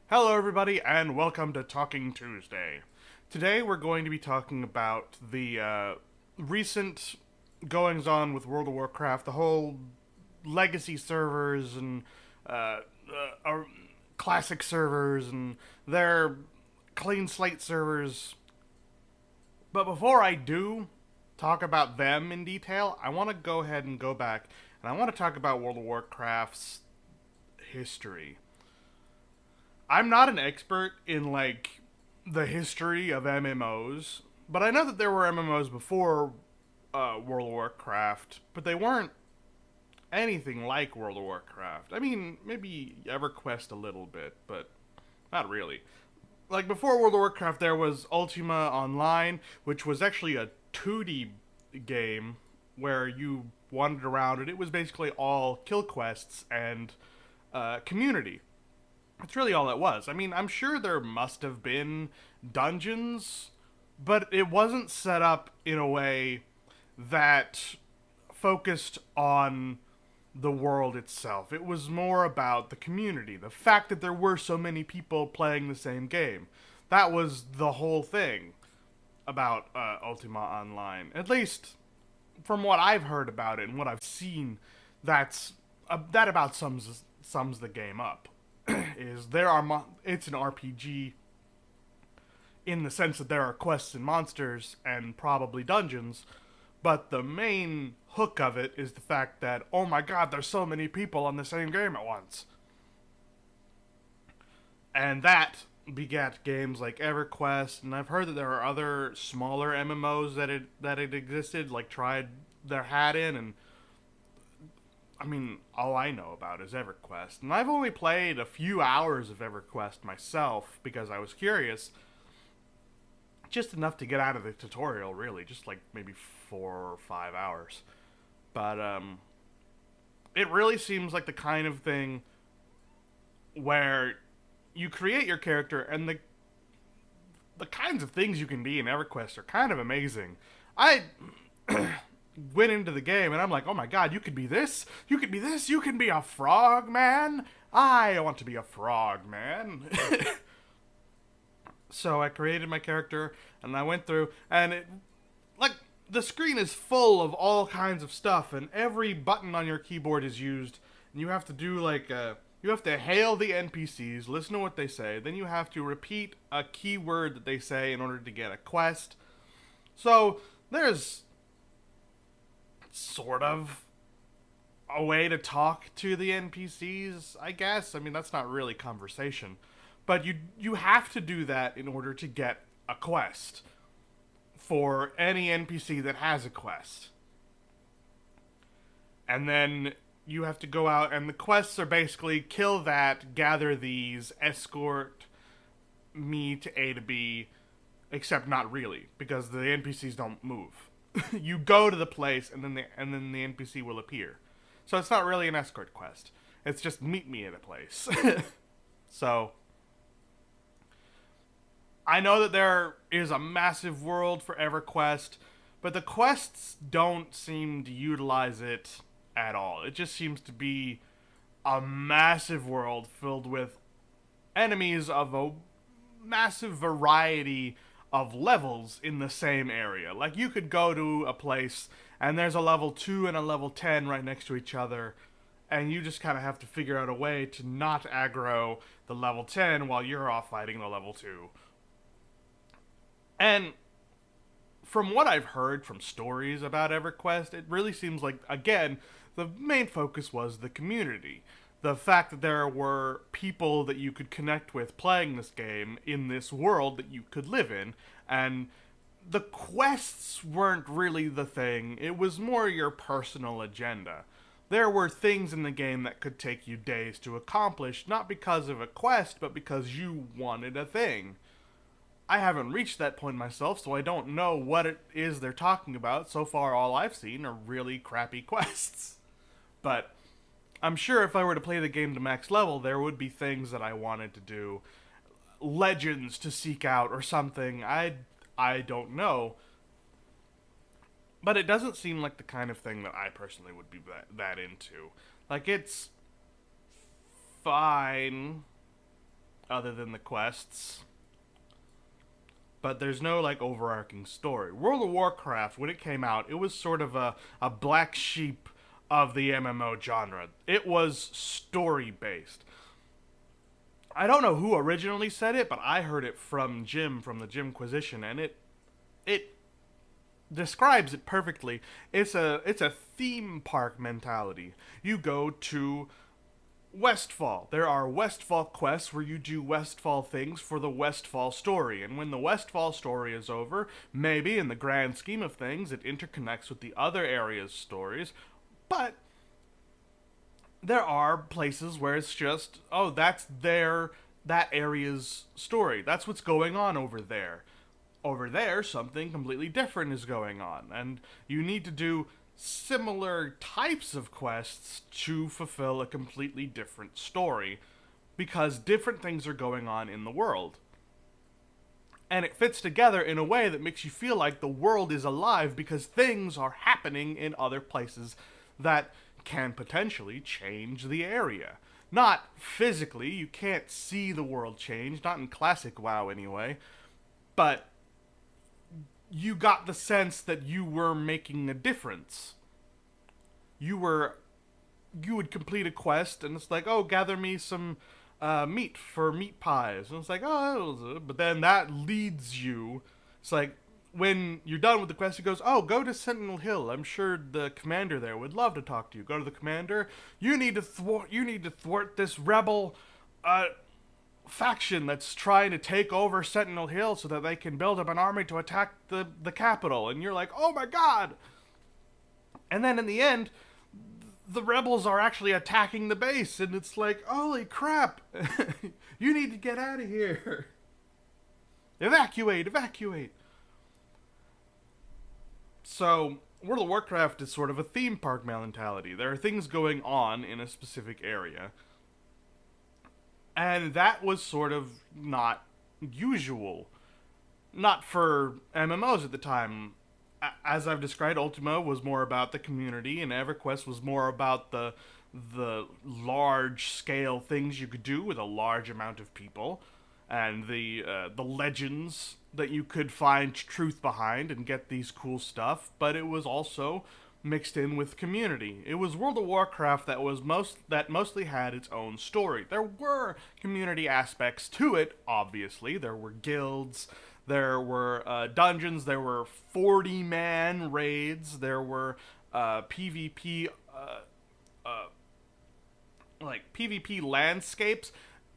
Hello, everybody, and welcome to Talking Tuesday. Today, we're going to be talking about the recent goings on with World of Warcraft, the whole legacy servers and classic servers and their clean slate servers. But before I do talk about them in detail, I want to go ahead and go back and I want to talk about World of Warcraft's history. I'm not an expert in the history of MMOs, but I know that there were MMOs before World of Warcraft, but they weren't anything like World of Warcraft. I mean, maybe EverQuest a little bit, but not really. Like before World of Warcraft, there was Ultima Online, which was actually a 2D game where you wandered around, and it was basically all kill quests and community. That's really all it was. I mean, I'm sure there must have been dungeons, but it wasn't set up in a way that focused on the world itself. It was more about the community, the fact that there were so many people playing the same game. That was the whole thing about Ultima Online. At least from what I've heard about it and what I've seen, that about sums the game up. Is it's an RPG in the sense that there are quests and monsters and probably dungeons, but the main hook of it is the fact that, oh my god, there's so many people on the same game at once. And that begat games like EverQuest, and I've heard that there are other smaller MMOs that it existed, like tried their hat in, and I mean, all I know about is EverQuest. And I've only played a few hours of EverQuest myself because I was curious. Just enough to get out of the tutorial, really. Just like maybe 4 or 5 hours. But, it really seems like the kind of thing where you create your character and the kinds of things you can be in EverQuest are kind of amazing. I went into the game and I'm like, oh my god, you could be this, you could be this, you can be a frog man. I want to be a frog man. So I created my character and I went through and like the screen is full of all kinds of stuff and every button on your keyboard is used and you have to do you have to hail the NPCs, listen to what they say, then you have to repeat a keyword that they say in order to get a quest. So there's sort of a way to talk to the NPCs, I guess. I mean, that's not really conversation, but you have to do that in order to get a quest for any NPC that has a quest. And then you have to go out and the quests are basically kill that, gather these, escort me to A to B, except not really because the NPCs don't move. You go to the place and then the NPC will appear. So it's not really an escort quest. It's just meet me at a place. So I know that there is a massive world for EverQuest, but the quests don't seem to utilize it at all. It just seems to be a massive world filled with enemies of a massive variety of levels in the same area. Like you could go to a place and there's a level 2 and a level 10 right next to each other and you just kind of have to figure out a way to not aggro the level 10 while you're off fighting the level 2. And from what I've heard from stories about EverQuest, it really seems like, again, the main focus was the community. The fact that there were people that you could connect with playing this game in this world that you could live in, and the quests weren't really the thing. It was more your personal agenda. There were things in the game that could take you days to accomplish, not because of a quest, but because you wanted a thing. I haven't reached that point myself, so I don't know what it is they're talking about. So far, all I've seen are really crappy quests. But I'm sure if I were to play the game to max level, there would be things that I wanted to do. Legends to seek out or something. I don't know. But it doesn't seem like the kind of thing that I personally would be that into. Like, it's fine. other than the quests. But there's no like overarching story. World of Warcraft, when it came out, it was sort of a black sheep of the MMO genre. It was story based. I don't know who originally said it, but I heard it from Jim from the Jimquisition, and it describes it perfectly. It's a theme park mentality. You go to Westfall. There are Westfall quests where you do Westfall things for the Westfall story. And when the Westfall story is over, maybe in the grand scheme of things, it interconnects with the other areas' stories. But there are places where it's just, oh, that area's story. That's what's going on over there. Over there, something completely different is going on. And you need to do similar types of quests to fulfill a completely different story because different things are going on in the world. And it fits together in a way that makes you feel like the world is alive because things are happening in other places that can potentially change the area. Not physically, you can't see the world change, not in classic WoW anyway, but you got the sense that you were making a difference. You would complete a quest, and it's like, oh, gather me some meat for meat pies. And it's like, oh, but then that leads you. It's like, when you're done with the quest, it goes, oh, go to Sentinel Hill. I'm sure the commander there would love to talk to you. Go to the commander. You need to thwart this rebel faction that's trying to take over Sentinel Hill so that they can build up an army to attack the capital. And you're like, oh my god! And then in the end, the rebels are actually attacking the base, and it's like, holy crap! You need to get out of here! Evacuate! Evacuate! So, World of Warcraft is sort of a theme park mentality. There are things going on in a specific area. And that was sort of not usual. Not for MMOs at the time. As I've described, Ultima was more about the community, and EverQuest was more about the large-scale things you could do with a large amount of people, and the legends that you could find truth behind and get these cool stuff. But it was also mixed in with community. It was World of Warcraft that mostly had its own story. There were community aspects to it, obviously. There were guilds, there were dungeons, there were 40-man raids, there were PvP PvP landscapes.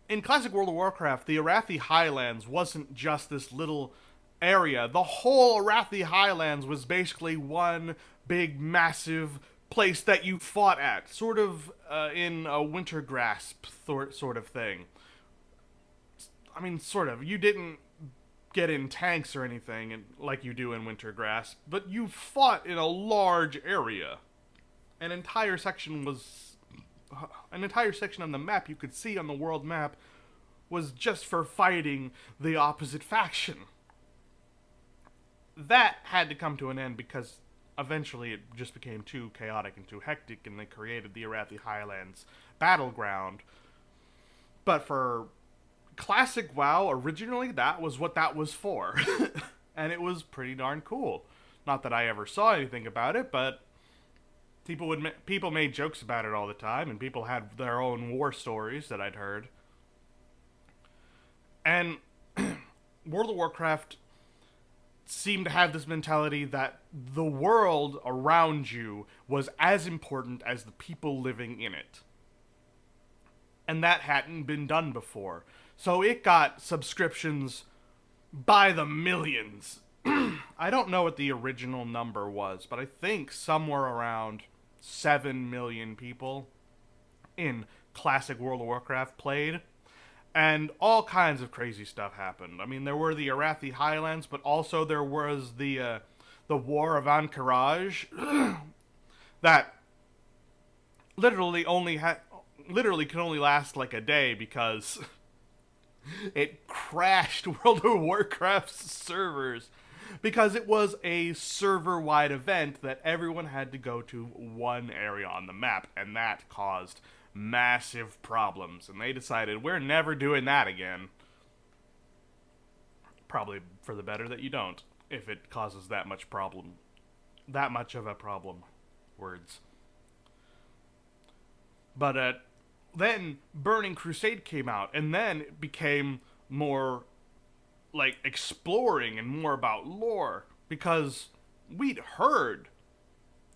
In classic World of Warcraft, the Arathi Highlands wasn't just this little area. The whole Arathi Highlands was basically one big, massive place that you fought at, sort of in a Winter Grasp sort of thing. I mean, sort of. You didn't get in tanks or anything like you do in Winter Grasp, but you fought in a large area. An entire section on the map you could see on the world map was just for fighting the opposite faction. That had to come to an end because eventually it just became too chaotic and too hectic, and they created the Arathi Highlands battleground. But for classic WoW, originally that was what that was for. And it was pretty darn cool. Not that I ever saw anything about it, but people made jokes about it all the time, and people had their own war stories that I'd heard. And World of Warcraft seemed to have this mentality that the world around you was as important as the people living in it. And that hadn't been done before. So it got subscriptions by the millions. I don't know what the original number was, but I think somewhere around 7 million people in classic World of Warcraft played. And all kinds of crazy stuff happened. I mean, there were the Arathi Highlands, but also there was the War of Ahn'Qiraj that literally could only last like a day because it crashed World of Warcraft's servers because it was a server-wide event that everyone had to go to one area on the map, and that caused massive problems, and they decided we're never doing that again. Probably for the better that you don't, if it causes that much of a problem. Words. But then Burning Crusade came out, and then it became more like exploring and more about lore, because we'd heard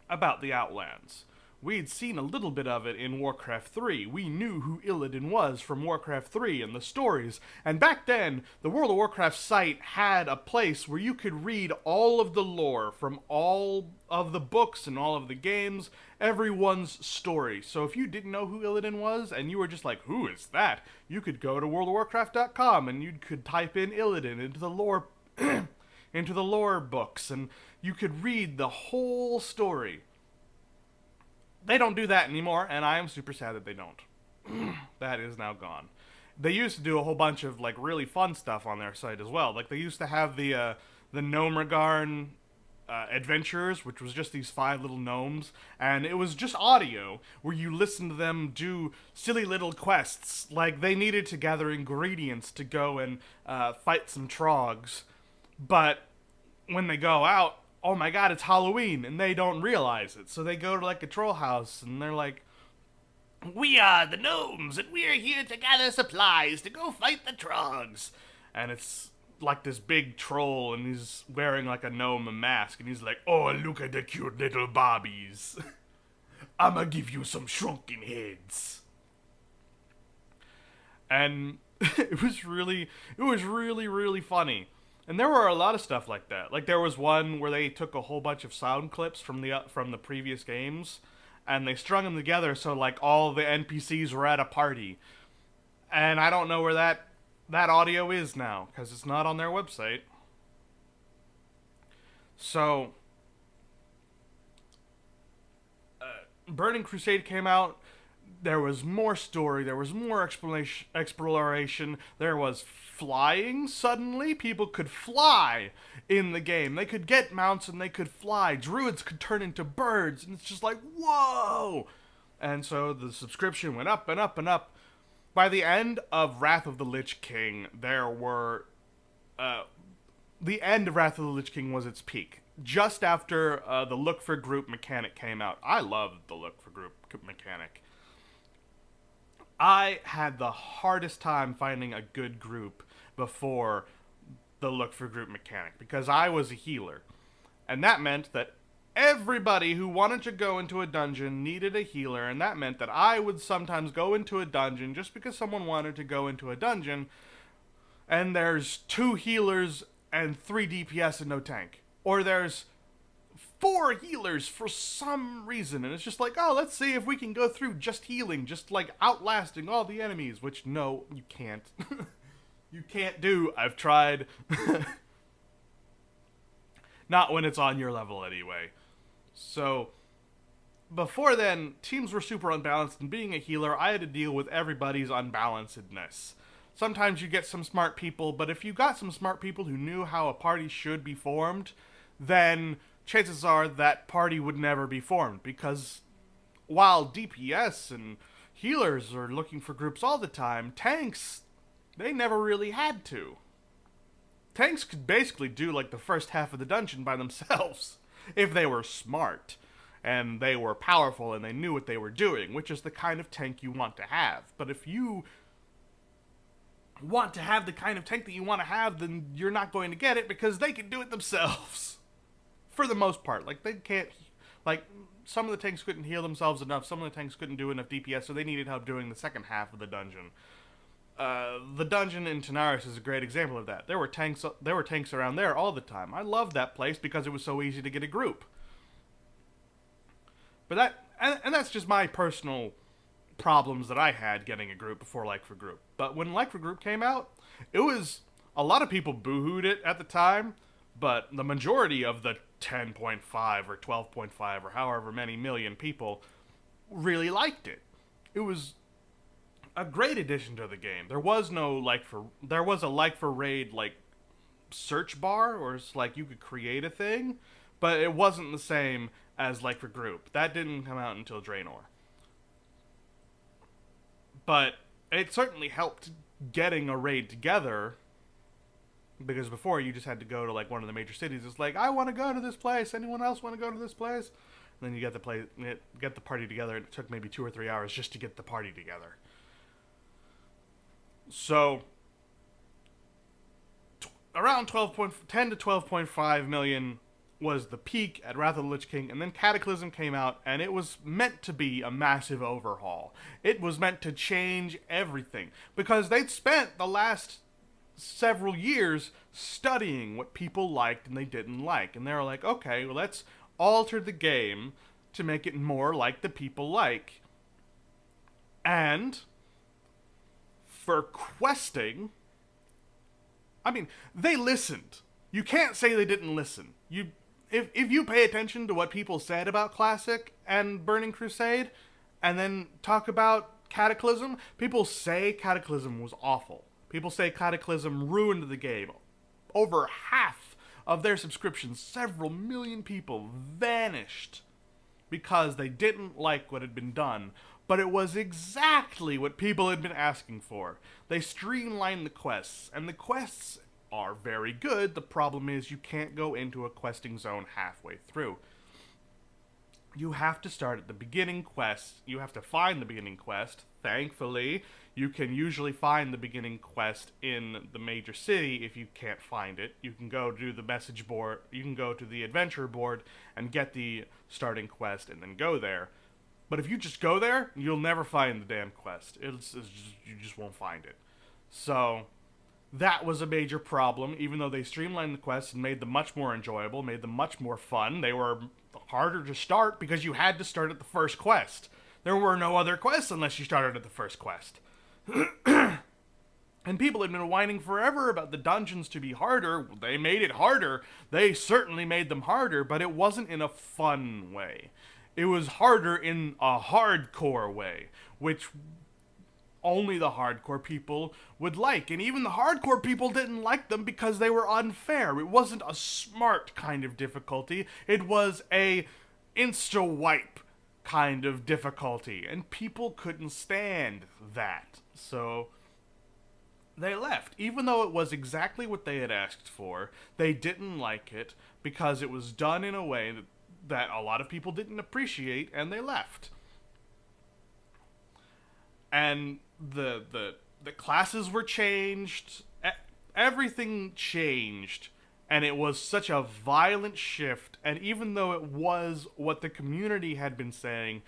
about the Outlands. We'd seen a little bit of it in Warcraft 3. We knew who Illidan was from Warcraft 3 and the stories. And back then, the World of Warcraft site had a place where you could read all of the lore from all of the books and all of the games, everyone's story. So if you didn't know who Illidan was and you were just like, who is that? You could go to worldofwarcraft.com and you could type in Illidan into the lore into the lore books, and you could read the whole story. They don't do that anymore, and I am super sad that they don't. That is now gone. They used to do a whole bunch of like really fun stuff on their site as well. Like they used to have the Gnomeregarn adventurers, which was just these 5 little gnomes, and it was just audio where you listen to them do silly little quests. Like they needed to gather ingredients to go and fight some trogs, but when they go out, oh my god, it's Halloween, and they don't realize it. So they go to like a troll house, and they're like, we are the gnomes, and we are here to gather supplies to go fight the trogs. And it's like this big troll, and he's wearing like a gnome mask, and he's like, oh, look at the cute little bobbies. I'ma give you some shrunken heads. And it was really, really funny. And there were a lot of stuff like that. Like there was one where they took a whole bunch of sound clips from the previous games, and they strung them together so like all the NPCs were at a party. And I don't know where that audio is now, because it's not on their website. So Burning Crusade came out. There was more story, there was more exploration, there was flying suddenly. People could fly in the game. They could get mounts and they could fly. Druids could turn into birds, and it's just like, whoa! And so the subscription went up and up and up. By the end of Wrath of the Lich King, there were... the end of Wrath of the Lich King was its peak. Just after the Look for Group mechanic came out. I loved the Look for Group mechanic. I had the hardest time finding a good group before the Look for Group mechanic, because I was a healer. And that meant that everybody who wanted to go into a dungeon needed a healer, and that meant that I would sometimes go into a dungeon just because someone wanted to go into a dungeon, and there's 2 healers and 3 DPS and no tank. Or there's 4 healers for some reason, and it's just like, oh, let's see if we can go through just healing, just like outlasting all the enemies, which no, you can't. You can't do. I've tried. Not when it's on your level anyway. So before then, teams were super unbalanced, and being a healer, I had to deal with everybody's unbalancedness. Sometimes you get some smart people, but if you got some smart people who knew how a party should be formed, then chances are that party would never be formed, because while DPS and healers are looking for groups all the time, tanks, they never really had to. Tanks could basically do like the first half of the dungeon by themselves, if they were smart, and they were powerful, and they knew what they were doing, which is the kind of tank you want to have. But if you want to have the kind of tank that you want to have, then you're not going to get it, because they can do it themselves. For the most part. Like, they can't... Like, some of the tanks couldn't heal themselves enough, some of the tanks couldn't do enough DPS, so they needed help doing the second half of the dungeon. The dungeon in Tanaris is a great example of that. There were tanks around there all the time. I loved that place because it was so easy to get a group. But that... And that's just my personal problems that I had getting a group before Like for Group. But when Like for Group came out, it was... A lot of people boo-hooed it at the time, but the majority of the 10.5 or 12.5 or however many million people really liked it. It was a great addition to the game. There was a Like for Raid like search bar, or it's like you could create a thing, but it wasn't the same as Like for Group. That didn't come out until Draenor. But it certainly helped getting a raid together, because before you just had to go to like one of the major cities. It's like, I want to go to this place. Anyone else want to go to this place? And then you get the party together. And it took maybe 2 or 3 hours just to get the party together. So around 10 to 12.5 million was the peak at Wrath of the Lich King, and then Cataclysm came out, and it was meant to be a massive overhaul. It was meant to change everything, because they'd spent the last several years studying what people liked and they didn't like, and they were like, okay, well, let's alter the game to make it more like the people like. And for questing, I mean, they listened. You can't say they didn't listen. If you pay attention to what people said about Classic and Burning Crusade, and then talk about Cataclysm, people say Cataclysm was awful. People say Cataclysm ruined the game. Over half of their subscriptions, several million people, vanished because they didn't like what had been done. But it was exactly what people had been asking for. They streamlined the quests, and the quests are very good. The problem is you can't go into a questing zone halfway through. You have to start at the beginning quest. You have to find the beginning quest. Thankfully, you can usually find the beginning quest in the major city. If you can't find it, you can go to the message board. You can go to the adventure board and get the starting quest and then go there. But if you just go there, you'll never find the damn quest. You just won't find it. So that was a major problem, even though they streamlined the quests and made them much more enjoyable, made them much more fun. They were harder to start because you had to start at the first quest. There were no other quests unless you started at the first quest. And people had been whining forever about the dungeons to be harder. They made it harder. They certainly made them harder, but it wasn't in a fun way. It was harder in a hardcore way, which only the hardcore people would like. And even the hardcore people didn't like them because they were unfair. It wasn't a smart kind of difficulty. It was a insta-wipe kind of difficulty. And people couldn't stand that. So they left. Even though it was exactly what they had asked for, they didn't like it because it was done in a way that a lot of people didn't appreciate, and they left. And the classes were changed, everything changed, and it was such a violent shift. And even though it was what the community had been saying,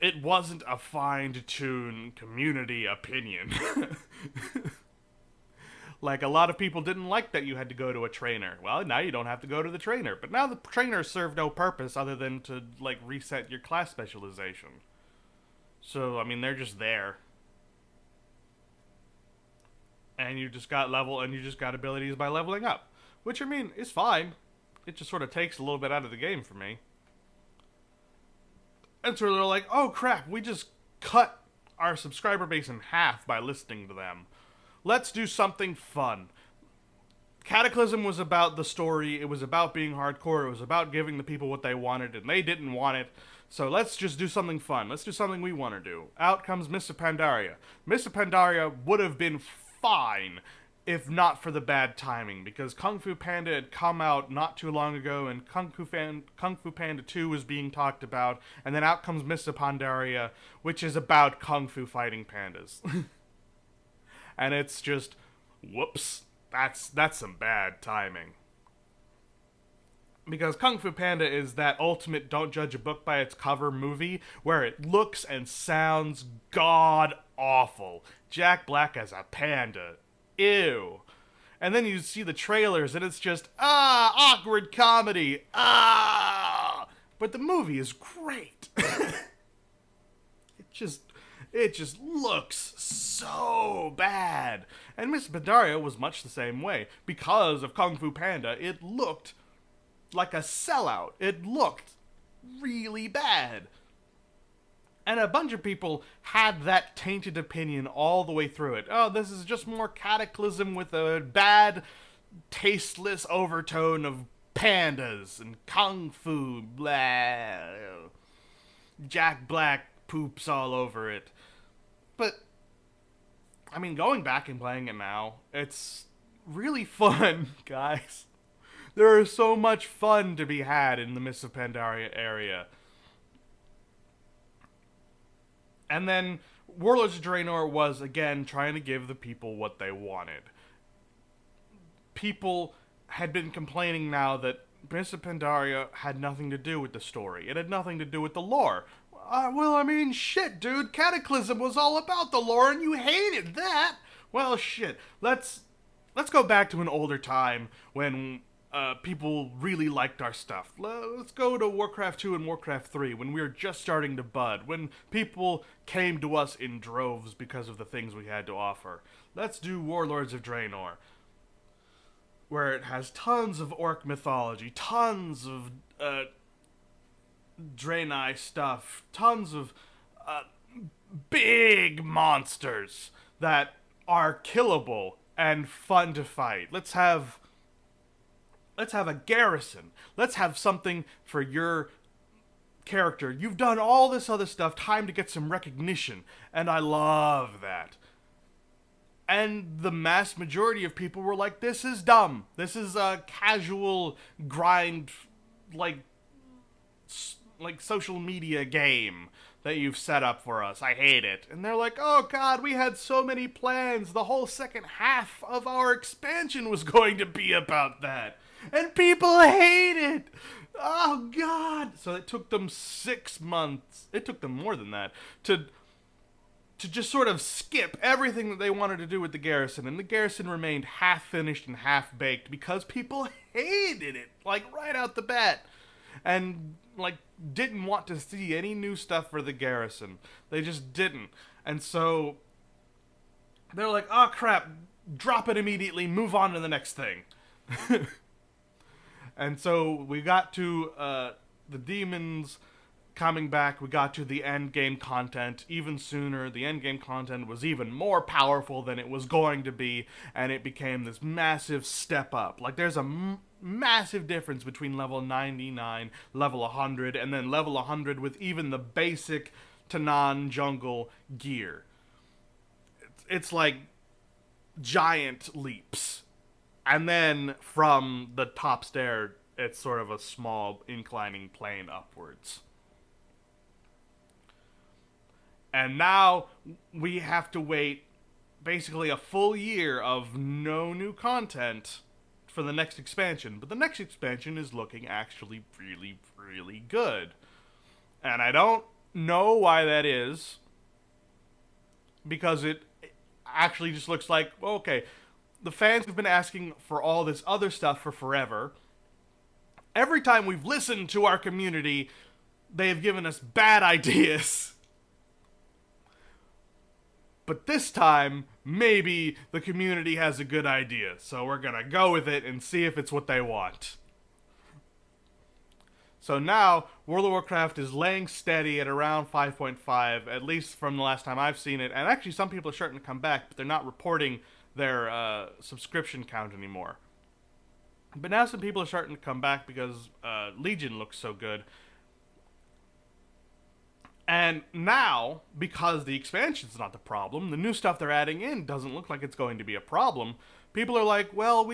it wasn't a fine-tuned community opinion. Like, a lot of people didn't like that you had to go to a trainer. Well, now you don't have to go to the trainer. But now the trainer served no purpose other than to, like, reset your class specialization. So, I mean, they're just there. And you just got abilities by leveling up. Which, I mean, is fine. It just sort of takes a little bit out of the game for me. And so they're like, oh crap, we just cut our subscriber base in half by listening to them. Let's do something fun. Cataclysm was about the story. It was about being hardcore. It was about giving the people what they wanted, and they didn't want it. So let's just do something fun. Let's do something we want to do. Out comes Mists of Pandaria. Mists of Pandaria would have been fine if not for the bad timing, because Kung Fu Panda had come out not too long ago, and Kung Fu Panda 2 was being talked about, and then out comes Mists of Pandaria, which is about Kung Fu fighting pandas. And it's just, whoops, that's some bad timing. Because Kung Fu Panda is that ultimate don't judge a book by its cover movie, where it looks and sounds god-awful. Jack Black as a panda. Ew. And then you see the trailers, and it's just, awkward comedy. But the movie is great. It just looks so bad. And Miss Pandaria was much the same way. Because of Kung Fu Panda, it looked like a sellout. It looked really bad. And a bunch of people had that tainted opinion all the way through it. Oh, this is just more Cataclysm with a bad, tasteless overtone of pandas and Kung Fu, blah. Jack Black poops all over it. But I mean, going back and playing it now, it's really fun, guys. There is so much fun to be had in the Mists of Pandaria area. And then Warlords of Draenor was, again, trying to give the people what they wanted. People had been complaining now that Mists of Pandaria had nothing to do with the story. It had nothing to do with the lore. Well, I mean, shit, dude. Cataclysm was all about the lore, and you hated that. Well, shit. Let's go back to an older time when people really liked our stuff. Let's go to Warcraft 2 and Warcraft 3 when we were just starting to bud, when people came to us in droves because of the things we had to offer. Let's do Warlords of Draenor, where it has tons of orc mythology, tons of Draenei stuff, tons of big monsters that are killable and fun to fight. Let's have a garrison. Let's have something for your character. You've done all this other stuff, time to get some recognition, and I love that. And the mass majority of people were like, this is dumb. This is a casual grind, like social media game that you've set up for us. I hate it. And they're like, oh god, we had so many plans. The whole second half of our expansion was going to be about that. And people hate it. Oh god. So it took them 6 months. It took them more than that to just sort of skip everything that they wanted to do with the garrison. And the garrison remained half finished and half baked because people hated it, like right out the bat. And like didn't want to see any new stuff for the garrison. They just didn't. And so they're like, oh crap, drop it immediately, move on to the next thing. And so we got to the demons coming back. We got to the end game content even sooner. The end game content was even more powerful than it was going to be, and it became this massive step up. Like there's a massive difference between level 99, level 100, and then level 100 with even the basic Tanan jungle gear. It's like giant leaps. And then from the top stair, it's sort of a small inclining plane upwards. And now we have to wait basically a full year of no new content for the next expansion. But the next expansion is looking actually really, really good. And I don't know why that is, because it actually just looks like, okay, the fans have been asking for all this other stuff for forever. Every time we've listened to our community, they have given us bad ideas. But this time, maybe the community has a good idea, so we're gonna go with it and see if it's what they want. So now, World of Warcraft is laying steady at around 5.5, at least from the last time I've seen it, and actually some people are starting to come back, but they're not reporting their subscription count anymore. But now some people are starting to come back because Legion looks so good. And now, because the expansion's not the problem, the new stuff they're adding in doesn't look like it's going to be a problem. People are like, well,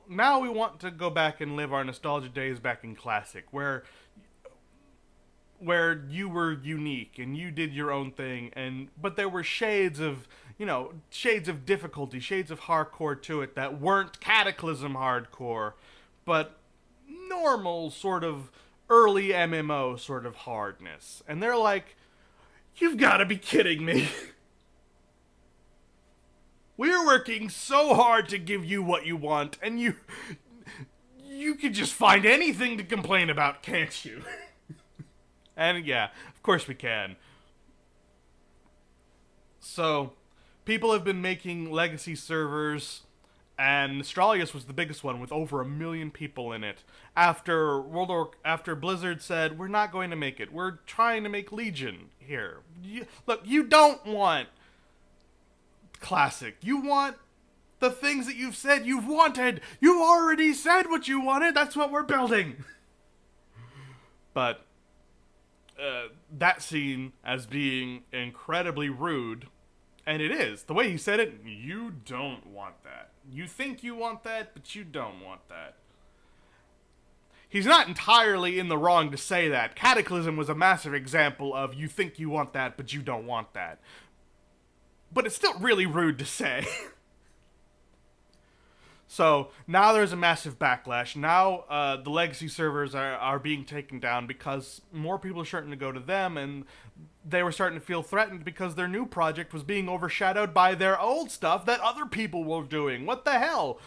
now we want to go back and live our nostalgia days back in Classic, where you were unique and you did your own thing, but there were shades of difficulty, shades of hardcore to it that weren't Cataclysm hardcore, but normal sort of early MMO sort of hardness. And they're like, you've got to be kidding me. We're working so hard to give you what you want, and you could just find anything to complain about, can't you? And yeah, of course we can. So, people have been making legacy servers, and Astralius was the biggest one with over 1 million people in it. After Blizzard said, we're not going to make it. We're trying to make Legion here. Look, you don't want Classic. You want the things that you've said you've wanted. You already said what you wanted. That's what we're building. But that seen as being incredibly rude And it is. The way he said it, you don't want that. You think you want that, but you don't want that. He's not entirely in the wrong to say that. Cataclysm was a massive example of you think you want that, but you don't want that. But it's still really rude to say. So, now there's a massive backlash. Now, the legacy servers are being taken down because more people are starting to go to them, and they were starting to feel threatened because their new project was being overshadowed by their old stuff that other people were doing. What the hell?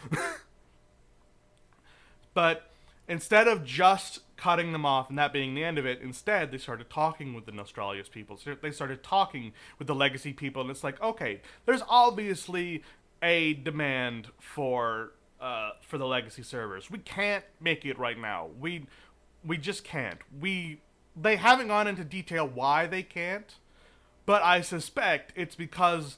But instead of just cutting them off and that being the end of it, instead they started talking with the Nostralius people. So they started talking with the legacy people, and it's like, okay, there's obviously a demand for the legacy servers. We can't make it right now. We just can't. They haven't gone into detail why they can't, but I suspect it's because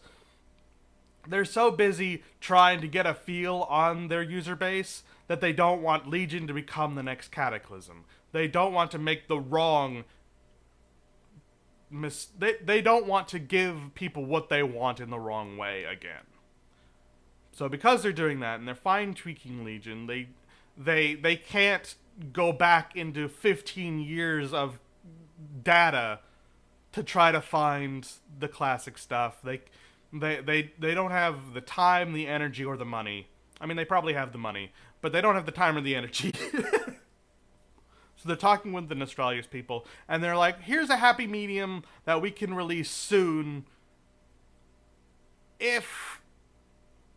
they're so busy trying to get a feel on their user base that they don't want Legion to become the next Cataclysm. They don't want to make the wrong they don't want to give people what they want in the wrong way again. So because they're doing that and they're fine-tweaking Legion, they can't go back into 15 years of data to try to find the classic stuff. They don't have the time, the energy, or the money. I mean, they probably have the money, but they don't have the time or the energy. So they're talking with the Nostralius people, and they're like, here's a happy medium that we can release soon. If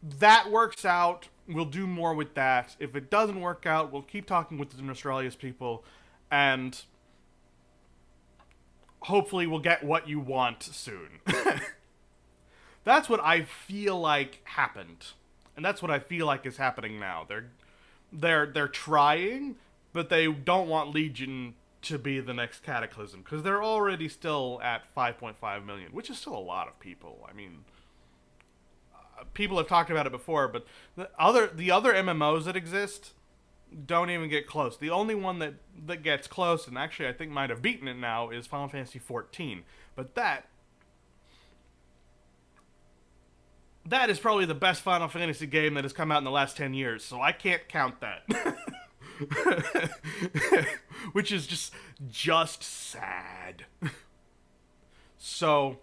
that works out, we'll do more with that. If it doesn't work out, we'll keep talking with the Nostralius people, and hopefully we'll get what you want soon. That's what I feel like happened. And that's what I feel like is happening now. They're trying, but they don't want Legion to be the next Cataclysm, because they're already still at 5.5 million, which is still a lot of people. I mean, people have talked about it before, but the other MMOs that exist don't even get close. The only one that gets close, and actually I think might have beaten it now, is Final Fantasy XIV. But that is probably the best Final Fantasy game that has come out in the last 10 years, so I can't count that. Which is just sad. So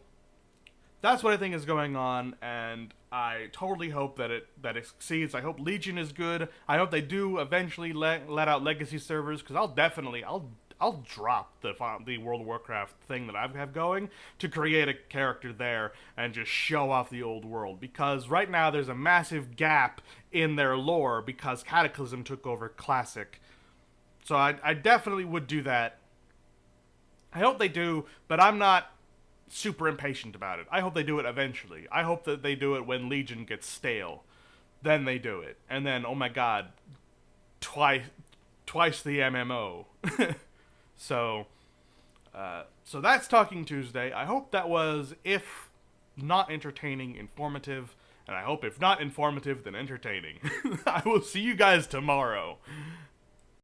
that's what I think is going on, and I totally hope that it succeeds. I hope Legion is good. I hope they do eventually let out legacy servers, because I'll drop the World of Warcraft thing that I have going to create a character there and just show off the old world, because right now there's a massive gap in their lore because Cataclysm took over Classic. So I definitely would do that. I hope they do, but I'm not super impatient about it. I hope they do it eventually. I hope that they do it when Legion gets stale. Then they do it. And then, oh my god, twice the MMO. So that's Talking Tuesday. I hope that was, if not entertaining, informative. And I hope if not informative, then entertaining. I will see you guys tomorrow.